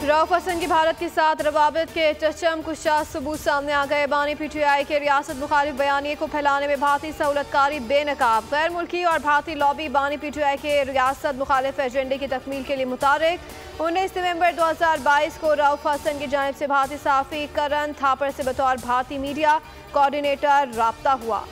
रऊफ हसन की भारत के साथ रवाबित के चचम कुछ सबूत सामने आ गए। बानी PTI के रियासत मुखालिफ बयानिए को फैलाने में भारतीय सहूलतकारी बेनकाब। गैर मुल्की और भारतीय लॉबी बानी PTI के रियासत मुखालिफ एजेंडे की तकमील के लिए मुतारिक। 19 नवंबर 2022 को रऊफ हसन की जानिब से भारतीय सहाफ़ी करण थापर से बतौर भारतीय मीडिया कोऑर्डिनेटर राब्ता हुआ।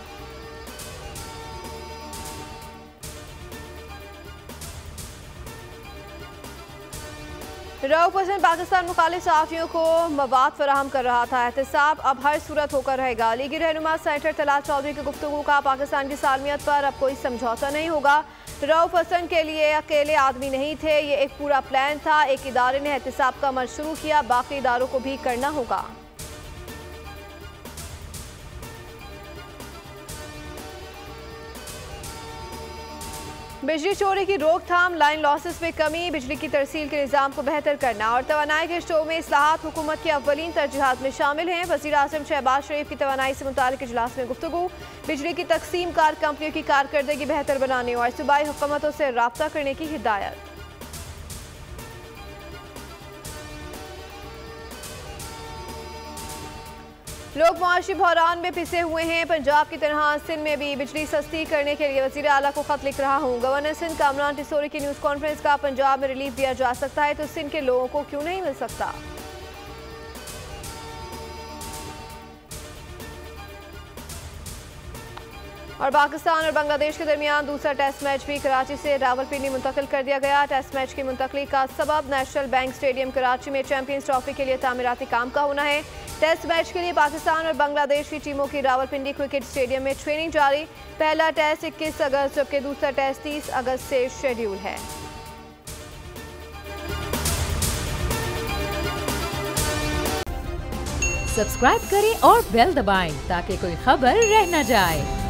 रऊफ हसन पाकिस्तान मुखालिफ सहाफ़ियों को मवाद फराहम कर रहा था। एहतसाब अब हर सूरत होकर रहेगा। लीगी रहनुमा सेनेटर तलाल चौधरी की गुफ्तगू का पाकिस्तान की सालमियत पर अब कोई समझौता नहीं होगा। रऊफ हसन के लिए अकेले आदमी नहीं थे, ये एक पूरा प्लान था। एक इदारे ने एहतसाब का अमल शुरू किया, बाकी इदारों को भी करना होगा। बिजली चोरी की रोकथाम, लाइन लॉसेस में कमी, बिजली की तरसील के निज़ाम को बेहतर करना और तवानाई के शो में इस्लाहात हुकूमत की अव्वलीन तरजीहात में शामिल हैं। वज़ीर आज़म शहबाज शरीफ की तवानाई से मुताल्लिक़ इजलास में गुफ्तगू। बिजली की तकसीम कार कंपनियों की कारकर्दगी बेहतर बनाने और सूबाई हुकूमतों से राब्ता करने की हिदायत। लोग मुआशी बहरान में पिसे हुए हैं। पंजाब की तरह सिंध में भी बिजली सस्ती करने के लिए वज़ीर आला को खत लिख रहा हूँ। गवर्नर सिंध कामरान टिसोरी की न्यूज़ कॉन्फ्रेंस का पंजाब में रिलीफ दिया जा सकता है तो सिंध के लोगों को क्यों नहीं मिल सकता। और पाकिस्तान और बांग्लादेश के दरमियान दूसरा टेस्ट मैच भी कराची से रावलपिंडी मुंतकिल कर दिया गया। टेस्ट मैच की मुंतकली का सबब नेशनल बैंक स्टेडियम कराची में चैंपियंस ट्रॉफी के लिए तामीराती काम का होना है। टेस्ट मैच के लिए पाकिस्तान और बांग्लादेश की टीमों की रावलपिंडी क्रिकेट स्टेडियम में ट्रेनिंग जारी। पहला टेस्ट 21 अगस्त जबकि दूसरा टेस्ट 30 अगस्त से शेड्यूल है। सब्सक्राइब करें और बेल दबाएं ताकि कोई खबर रह न जाए।